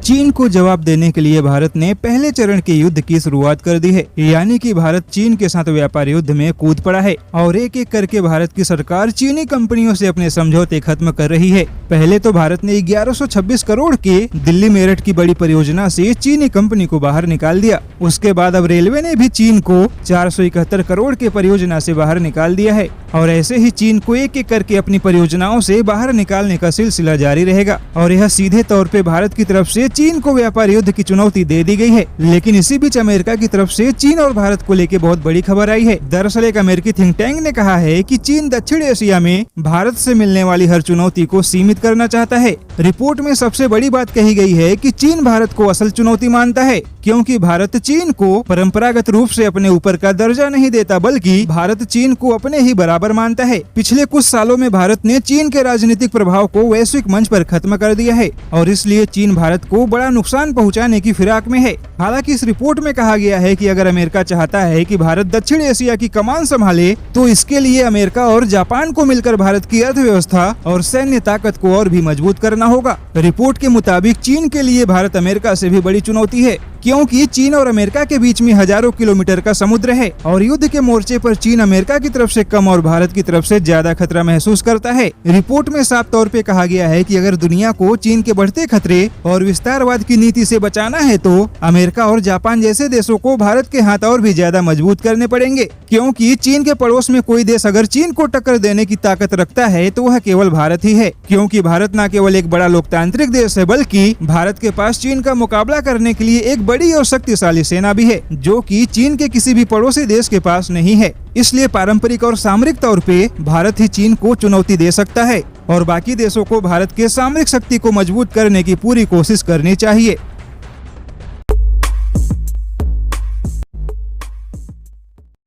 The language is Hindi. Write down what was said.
चीन को जवाब देने के लिए भारत ने पहले चरण के युद्ध की शुरुआत कर दी है, यानी कि भारत चीन के साथ व्यापार युद्ध में कूद पड़ा है और एक एक करके भारत की सरकार चीनी कंपनियों से अपने समझौते खत्म कर रही है। पहले तो भारत ने 1126 करोड़ के दिल्ली मेरठ की बड़ी परियोजना से चीनी कंपनी को बाहर निकाल दिया। उसके बाद अब रेलवे ने भी चीन को 471 करोड़ के परियोजना से बाहर निकाल दिया है और ऐसे ही चीन को एक एक करके अपनी परियोजनाओं से बाहर निकालने का सिलसिला जारी रहेगा और यह सीधे तौर पे भारत की तरफ से चीन को व्यापार युद्ध की चुनौती दे दी गई है। लेकिन इसी बीच अमेरिका की तरफ से चीन और भारत को लेकर बहुत बड़ी खबर आई है। दरअसल एक अमेरिकी थिंक टैंक ने कहा है कि चीन दक्षिण एशिया में भारत से मिलने वाली हर चुनौती को सीमित करना चाहता है। रिपोर्ट में सबसे बड़ी बात कही गई है कि चीन भारत को असल चुनौती मानता है, क्योंकि भारत चीन को परंपरागत रूप से अपने ऊपर का दर्जा नहीं देता, बल्कि भारत चीन को अपने ही बराबर मानता है। पिछले कुछ सालों में भारत ने चीन के राजनीतिक प्रभाव को वैश्विक मंच पर खत्म कर दिया है और इसलिए चीन भारत को बड़ा नुकसान पहुंचाने की फिराक में है। हालांकि इस रिपोर्ट में कहा गया है कि अगर अमेरिका चाहता है कि भारत दक्षिण एशिया की कमान संभाले तो इसके लिए अमेरिका और जापान को मिलकर भारत की अर्थव्यवस्था और सैन्य ताकत को और भी मजबूत करना होगा। रिपोर्ट के मुताबिक चीन के लिए भारत अमेरिका से भी बड़ी चुनौती है, क्योंकि चीन और अमेरिका के बीच में हजारों किलोमीटर का समुद्र है और युद्ध के मोर्चे पर चीन अमेरिका की तरफ से कम और भारत की तरफ से ज्यादा खतरा महसूस करता है। रिपोर्ट में साफ तौर पे कहा गया है कि अगर दुनिया को चीन के बढ़ते खतरे और विस्तारवाद की नीति से बचाना है तो अमेरिका और जापान जैसे देशों को भारत के हाथ और भी ज्यादा मजबूत करने पड़ेंगे, क्योंकि चीन के पड़ोस में कोई देश अगर चीन को टक्कर देने की ताकत रखता है तो वह केवल भारत ही है, क्योंकि भारत न केवल एक बड़ा लोकतांत्रिक देश है बल्कि भारत के पास चीन का मुकाबला करने के लिए एक बड़ी और शक्तिशाली सेना भी है, जो कि चीन के किसी भी पड़ोसी देश के पास नहीं है। इसलिए पारंपरिक और सामरिक तौर पे भारत ही चीन को चुनौती दे सकता है और बाकी देशों को भारत के सामरिक शक्ति को मजबूत करने की पूरी कोशिश करनी चाहिए।